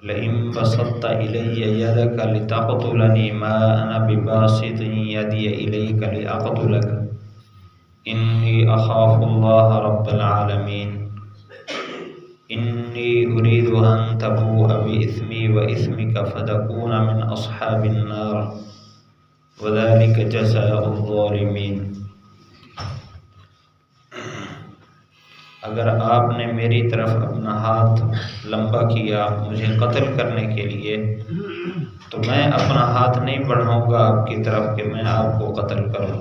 لئن بسطت إلي يدك لتقتلني ما أنا بباسط يدي إليك لأقتلك إني أخاف الله رب العالمين إني أريد أن تبوء بإثمي وإثمك فتكون من أصحاب النار وذلك جزاء الظالمين۔ اگر آپ نے میری طرف اپنا ہاتھ لمبا کیا مجھے قتل کرنے کے لیے تو میں اپنا ہاتھ نہیں بڑھاؤں گا آپ کی طرف کہ میں آپ کو قتل کروں۔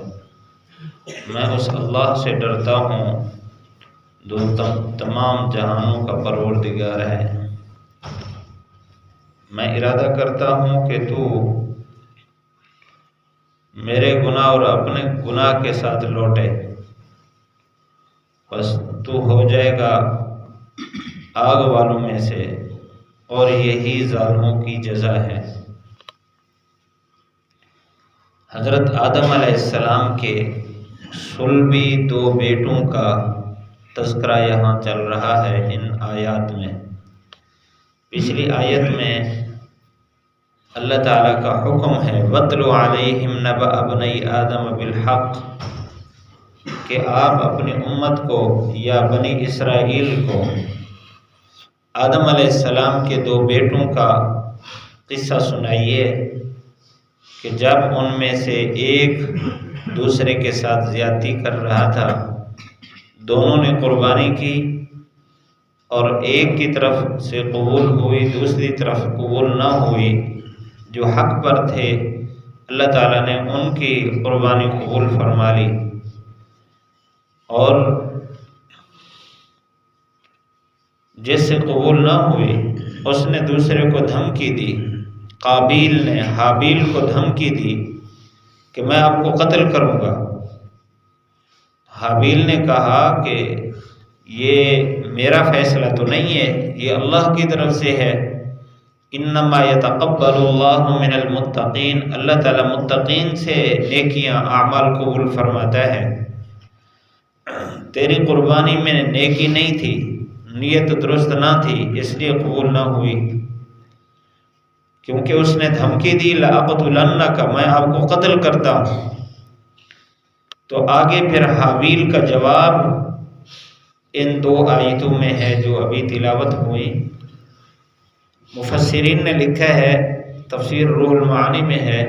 میں اس اللہ سے ڈرتا ہوں جو تمام جہانوں کا پروردگار ہے۔ میں ارادہ کرتا ہوں کہ تو میرے گناہ اور اپنے گناہ کے ساتھ لوٹے، بس تو ہو جائے گا آگ والوں میں سے، اور یہی ظالموں کی جزا ہے۔ حضرت آدم علیہ السلام کے صلبی 2 بیٹوں کا تذکرہ یہاں چل رہا ہے ان آیات میں۔ پچھلی آیت میں اللہ تعالیٰ کا حکم ہے وَاتْلُ عَلَيْهِمْ نَبَأَ ابْنَيْ آدَمَ بِالْحَقِّ، کہ آپ اپنی امت کو یا بنی اسرائیل کو آدم علیہ السلام کے 2 بیٹوں کا قصہ سنائیے کہ جب ان میں سے ایک دوسرے کے ساتھ زیادتی کر رہا تھا، دونوں نے قربانی کی اور ایک کی طرف سے قبول ہوئی دوسری طرف قبول نہ ہوئی، جو حق پر تھے اللہ تعالیٰ نے ان کی قربانی قبول فرما لی، اور جس سے قبول نہ ہوئی اس نے دوسرے کو دھمکی دی۔ قابیل نے حابیل کو دھمکی دی کہ میں آپ کو قتل کروں گا۔ حابیل نے کہا کہ یہ میرا فیصلہ تو نہیں ہے، یہ اللہ کی طرف سے ہے۔ انما یتقبل اللہ من المتقین، اللہ تعالیٰ متقین سے نیکیاں اعمال قبول فرماتا ہے۔ تیری قربانی میں نیکی نہیں تھی، نیت درست نہ تھی، اس لیے قبول نہ ہوئی، کیونکہ اس نے دھمکی دی لَأَقْتُلَنَّكَ، میں آپ کو قتل کرتا ہوں۔ تو آگے پھر حابیل کا جواب ان 2 آیتوں میں ہے جو ابھی تلاوت ہوئی۔ مفسرین نے لکھا ہے، تفسیر روح المعانی میں ہے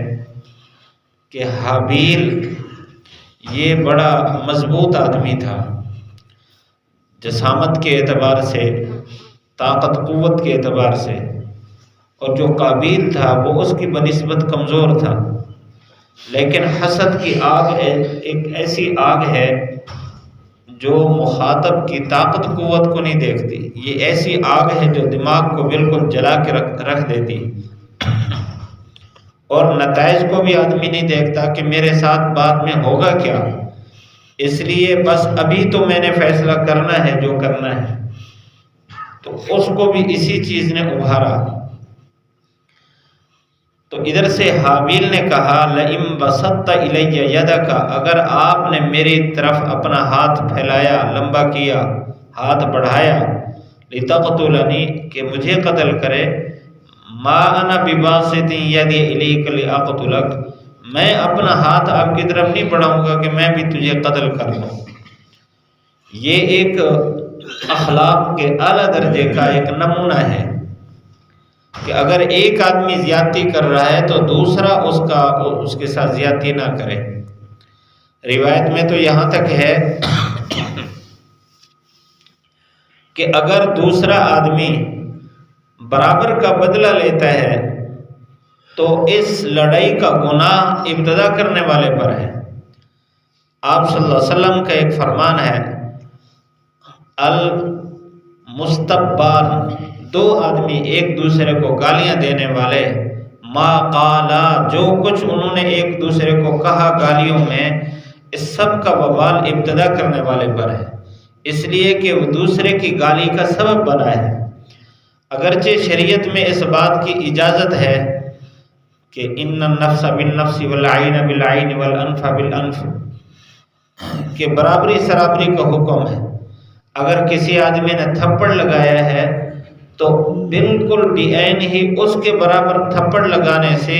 کہ حابیل یہ بڑا مضبوط آدمی تھا، جسامت کے اعتبار سے، طاقت قوت کے اعتبار سے، اور جو قابیل تھا وہ اس کی بنسبت کمزور تھا۔ لیکن حسد کی آگ ایک ایسی آگ ہے جو مخاطب کی طاقت قوت کو نہیں دیکھتی، یہ ایسی آگ ہے جو دماغ کو بالکل جلا کے رکھ دیتی، اور نتائج کو بھی آدمی نہیں دیکھتا کہ میرے ساتھ بعد میں ہوگا کیا، اس لیے بس ابھی تو میں نے فیصلہ کرنا ہے جو کرنا ہے۔ تو اس کو بھی اسی چیز نے ابھارا۔ تو ادھر سے حابیل نے کہا لئن بسطت الی یدک، اگر آپ نے میری طرف اپنا ہاتھ پھیلایا، لمبا کیا، ہاتھ بڑھایا، لتقتلنی، کہ مجھے قتل کرے، ما انا بباسط یدی الیک لاقتلک، میں اپنا ہاتھ آپ کی طرف نہیں بڑھاؤں گا کہ میں بھی تجھے قتل کر لوں۔ یہ ایک اخلاق کے اعلیٰ درجے کا ایک نمونہ ہے کہ اگر ایک آدمی زیادتی کر رہا ہے تو دوسرا اس کے ساتھ زیادتی نہ کرے۔ روایت میں تو یہاں تک ہے کہ اگر دوسرا آدمی برابر کا بدلہ لیتا ہے تو اس لڑائی کا گناہ ابتدا کرنے والے پر ہے۔ آپ صلی اللہ علیہ وسلم کا ایک فرمان ہے المستبان، 2 آدمی ایک دوسرے کو گالیاں دینے والے، ما قالا، جو کچھ انہوں نے ایک دوسرے کو کہا گالیوں میں، اس سب کا وبال ابتدا کرنے والے پر ہے، اس لیے کہ وہ دوسرے کی گالی کا سبب بنا ہے۔ اگرچہ شریعت میں اس بات کی اجازت ہے کہ ان النفس بالنفس والعین بالعین والانف بالانف، کہ برابری سرابری کا حکم ہے۔ اگر کسی آدمی نے تھپڑ لگایا ہے تو بالکل بعین ہی اس کے برابر تھپڑ لگانے سے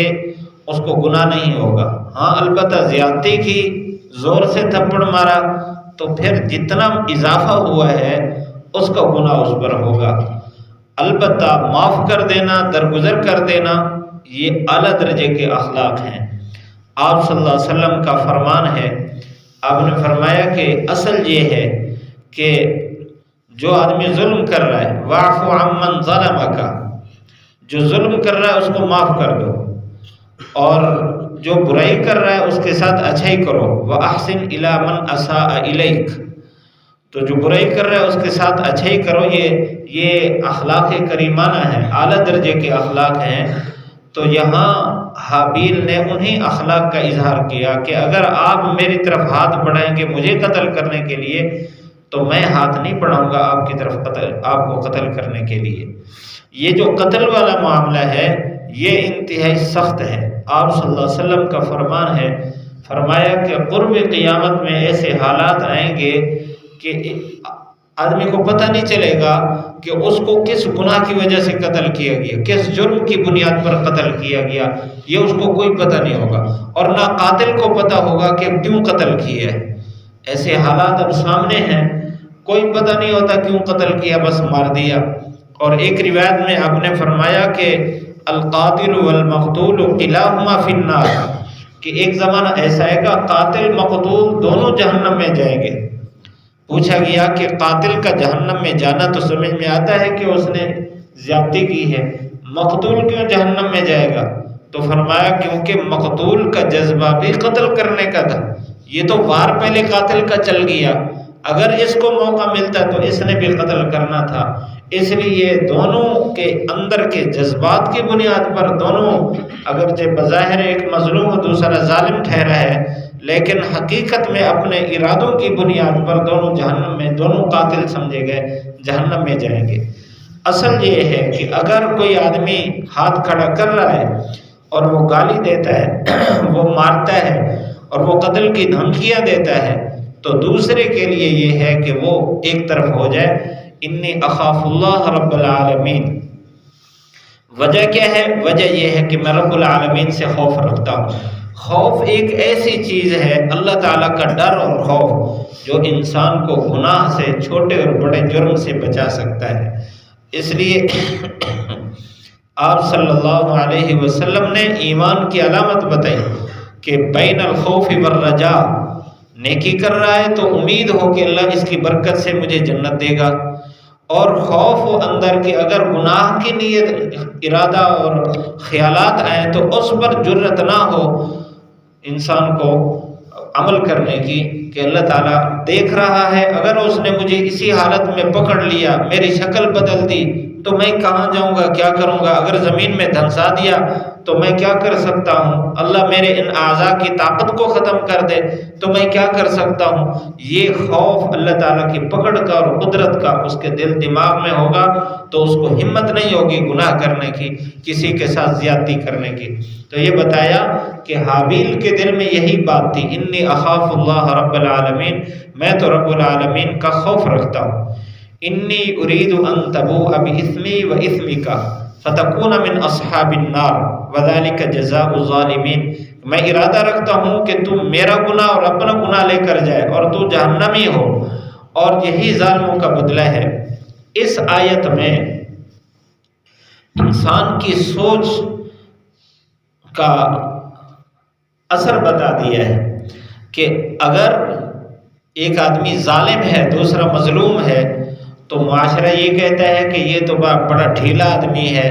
اس کو گناہ نہیں ہوگا۔ ہاں البتہ زیادتی کی، زور سے تھپڑ مارا تو پھر جتنا اضافہ ہوا ہے اس کا گناہ اس پر ہوگا۔ البتہ معاف کر دینا، درگزر کر دینا، یہ اعلیٰ درجے کے اخلاق ہیں۔ آپ صلی اللہ علیہ وسلم کا فرمان ہے، آپ نے فرمایا کہ اصل یہ ہے کہ جو آدمی ظلم کر رہا ہے، واعف عمن ظلمک، جو ظلم کر رہا ہے اس کو معاف کر دو، اور جو برائی کر رہا ہے اس کے ساتھ اچھائی کرو، وَأَحْسِنْ إِلَىٰ مَنْ أَسَاءَ إِلَيْكَ، تو جو برائی کر رہا ہے اس کے ساتھ اچھائی کرو۔ یہ اخلاق کریمانہ ہے، اعلیٰ درجے کے اخلاق ہیں۔ تو یہاں حابیل نے انہی اخلاق کا اظہار کیا کہ اگر آپ میری طرف ہاتھ بڑھائیں گے مجھے قتل کرنے کے لیے تو میں ہاتھ نہیں بڑھاؤں گا آپ کی طرف آپ کو قتل کرنے کے لیے۔ یہ جو قتل والا معاملہ ہے یہ انتہائی سخت ہے۔ آپ صلی اللہ علیہ وسلم کا فرمان ہے، فرمایا کہ قرب قیامت میں ایسے حالات آئیں گے کہ آدمی کو پتہ نہیں چلے گا کہ اس کو کس گناہ کی وجہ سے قتل کیا گیا، کس جرم کی بنیاد پر قتل کیا گیا، یہ اس کو کوئی پتہ نہیں ہوگا، اور نہ قاتل کو پتہ ہوگا کہ کیوں قتل کیا ہے۔ ایسے حالات اب سامنے ہیں، کوئی پتہ نہیں ہوتا کیوں قتل کیا، بس مار دیا۔ اور ایک روایت میں آپ نے فرمایا کہ القاتل والمقتول کلاہما فی النار، کہ ایک زمانہ ایسا آئے گا قاتل مقتول دونوں جہنم میں جائیں گے۔ پوچھا گیا کہ قاتل کا جہنم میں جانا تو سمجھ میں آتا ہے کہ اس نے زیادتی کی ہے، مقتول کیوں جہنم میں جائے گا؟ تو فرمایا کیونکہ مقتول کا جذبہ بھی قتل کرنے کا تھا، یہ تو وار پہلے قاتل کا چل گیا، اگر اس کو موقع ملتا تو اس نے بھی قتل کرنا تھا۔ اس لیے دونوں کے اندر کے جذبات کی بنیاد پر دونوں، اگرچہ بظاہر ایک مظلوم و دوسرا ظالم ٹھہرا ہے، لیکن حقیقت میں اپنے ارادوں کی بنیاد پر دونوں جہنم میں، دونوں قاتل سمجھے گئے، جہنم میں جائیں گے۔ اصل یہ ہے کہ اگر کوئی آدمی ہاتھ کھڑا کر رہا ہے اور وہ گالی دیتا ہے، وہ مارتا ہے اور وہ قتل کی دھمکیاں دیتا ہے، تو دوسرے کے لیے یہ ہے کہ وہ ایک طرف ہو جائے، انی اخاف اللہ رب العالمین۔ وجہ کیا ہے؟ وجہ یہ ہے کہ میں رب العالمین سے خوف رکھتا ہوں۔ خوف ایک ایسی چیز ہے، اللہ تعالیٰ کا ڈر اور خوف، جو انسان کو گناہ سے، چھوٹے اور بڑے جرم سے بچا سکتا ہے۔ اس لیے آپ صلی اللہ علیہ وسلم نے ایمان کی علامت بتائی کہ بین الخوف والرجاء، نیکی کر رہا ہے تو امید ہو کہ اللہ اس کی برکت سے مجھے جنت دے گا، اور خوف و اندر کہ اگر گناہ کی نیت، ارادہ اور خیالات آئیں تو اس پر جرت نہ ہو انسان کو عمل کرنے کی، کہ اللہ تعالیٰ دیکھ رہا ہے، اگر اس نے مجھے اسی حالت میں پکڑ لیا، میری شکل بدل دی تو میں کہاں جاؤں گا، کیا کروں گا؟ اگر زمین میں دھنسا دیا تو میں کیا کر سکتا ہوں؟ اللہ میرے ان اعضاء کی طاقت کو ختم کر دے تو میں کیا کر سکتا ہوں؟ یہ خوف اللہ تعالیٰ کی پکڑ کا اور قدرت کا اس کے دل دماغ میں ہوگا تو اس کو ہمت نہیں ہوگی گناہ کرنے کی، کسی کے ساتھ زیادتی کرنے کی۔ تو یہ بتایا کہ حابیل کے دل میں یہی بات تھی، انی اخاف اللہ رب العالمین، میں تو رب العالمین کا خوف رکھتا ہوں۔ انی ارید ان تبوء باسمی و اسمک فتکون من اصحاب النار وذلک جزاء الظالمین، میں ارادہ رکھتا ہوں کہ تم میرا گناہ اور اپنا گناہ لے کر جائے اور تو جہنمی ہو، اور یہی ظالموں کا بدلہ ہے۔ اس آیت میں انسان کی سوچ کا اثر بتا دیا ہے کہ اگر ایک آدمی ظالم ہے، دوسرا مظلوم ہے، تو معاشرہ یہ کہتا ہے کہ یہ تو بڑا ڈھیلا آدمی ہے،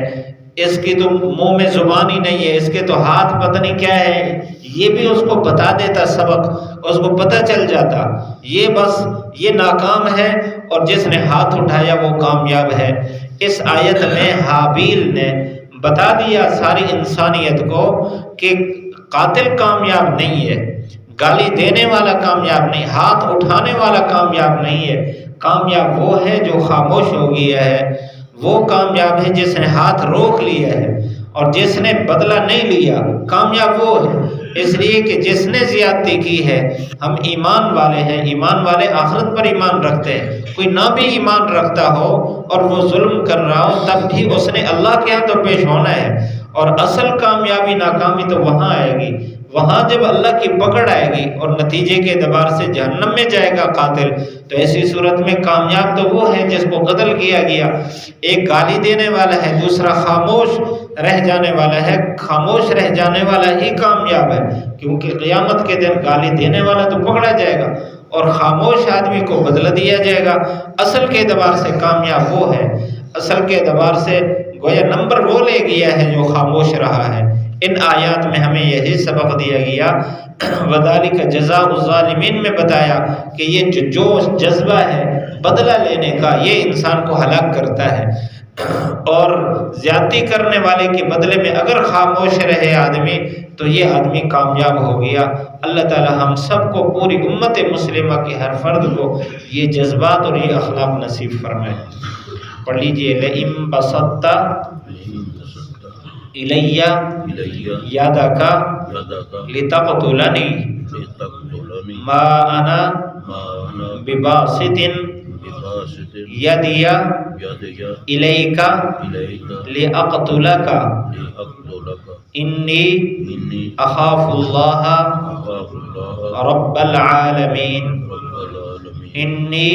اس کی تو منہ میں زبان ہی نہیں ہے، اس کے تو ہاتھ پتہ نہیں کیا ہے، یہ بھی اس کو بتا دیتا سبق، اس کو پتہ چل جاتا، یہ بس یہ ناکام ہے اور جس نے ہاتھ اٹھایا وہ کامیاب ہے۔ اس آیت میں حابیل نے بتا دیا ساری انسانیت کو کہ قاتل کامیاب نہیں ہے، گالی دینے والا کامیاب نہیں، ہاتھ اٹھانے والا کامیاب نہیں ہے، کامیاب وہ ہے جو خاموش ہو گیا ہے، وہ کامیاب ہے جس نے ہاتھ روک لیا ہے، اور جس نے بدلہ نہیں لیا کامیاب وہ ہے، اس لیے کہ جس نے زیادتی کی ہے، ہم ایمان والے ہیں، ایمان والے آخرت پر ایمان رکھتے ہیں، کوئی نہ بھی ایمان رکھتا ہو اور وہ ظلم کر رہا ہو تب بھی اس نے اللہ کے ہاں تو پیش ہونا ہے، اور اصل کامیابی ناکامی تو وہاں آئے گی، وہاں جب اللہ کی پکڑ آئے گی اور نتیجے کے اعتبار سے جہنم میں جائے گا قاتل، تو ایسی صورت میں کامیاب تو وہ ہے جس کو قتل کیا گیا۔ ایک گالی دینے والا ہے، دوسرا خاموش رہ جانے والا ہے، خاموش رہ جانے والا ہی کامیاب ہے، کیونکہ قیامت کے دن گالی دینے والا تو پکڑا جائے گا اور خاموش آدمی کو بدلہ دیا جائے گا۔ اصل کے اعتبار سے کامیاب وہ ہے، اصل کے اعتبار سے گویا نمبر وہ لے گیا ہے جو خاموش رہا ہے۔ ان آیات میں ہمیں یہی سبق دیا گیا، وَذَلِكَ جَزَاءُ الظَّالِمِينَ میں بتایا کہ یہ جو جوش جذبہ ہے بدلہ لینے کا، یہ انسان کو ہلاک کرتا ہے، اور زیادتی کرنے والے کے بدلے میں اگر خاموش رہے آدمی تو یہ آدمی کامیاب ہو گیا۔ اللہ تعالی ہم سب کو، پوری امت مسلمہ کے ہر فرد کو یہ جذبات اور یہ اخلاق نصیب فرمائے۔ پڑھ لیجئے، لَئِن بَسَطْتَ إِلَيَّ يَدَكَ لِتَقْتُلَنِي مَا أَنَا بِبَاسِطٍ يَدِيَ إِلَيْكَ لِأَقْتُلَكَ إِنِّي أَخَافُ اللَّهَ رَبَّ الْعَالَمِينَ إِنِّي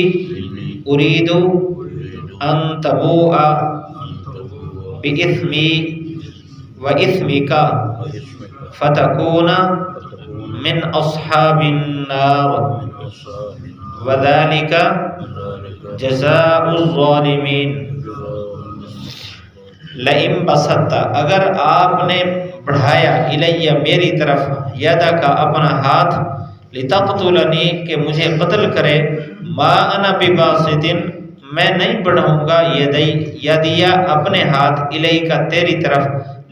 أُرِيدُ أَن تَبُوءَ بِإِثْمِي وَإِثْمِكَ فَتَكُونَ مِنْ أَصْحَابِ النَّارِ وَذَلِكَ جَزَاءُ الظَّالِمِينَ۔ لَئِن بَسَطْتَ، اگر آپ نے بڑھایا، الیہ میری طرف، یدا کا اپنا ہاتھ، لتقتلنی کہ مجھے قتل کرے، ما انا بباسط میں نہیں بڑھاؤں گا، یدیا اپنے ہاتھ، الیہ کا تیری طرف،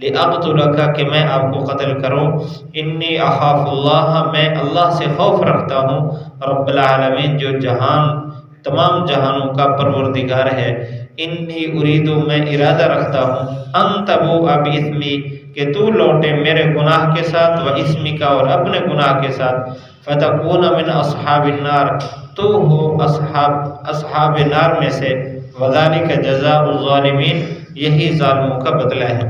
لأقتلک کہ میں آپ کو قتل کروں، انی اخاف اللہ میں اللہ سے خوف رکھتا ہوں، رب العالمین جو جہان تمام جہانوں کا پروردگار ہے، انی اریدو میں ارادہ رکھتا ہوں، ان تبوء باسمی کہ تو لوٹے میرے گناہ کے ساتھ، و اسمی کا اور اپنے گناہ کے ساتھ، فتکون من اصحاب النار تو ہو اصحاب نار میں سے، وذالک جزاء الظالمین یہی ظالموں کا بدلہ ہے۔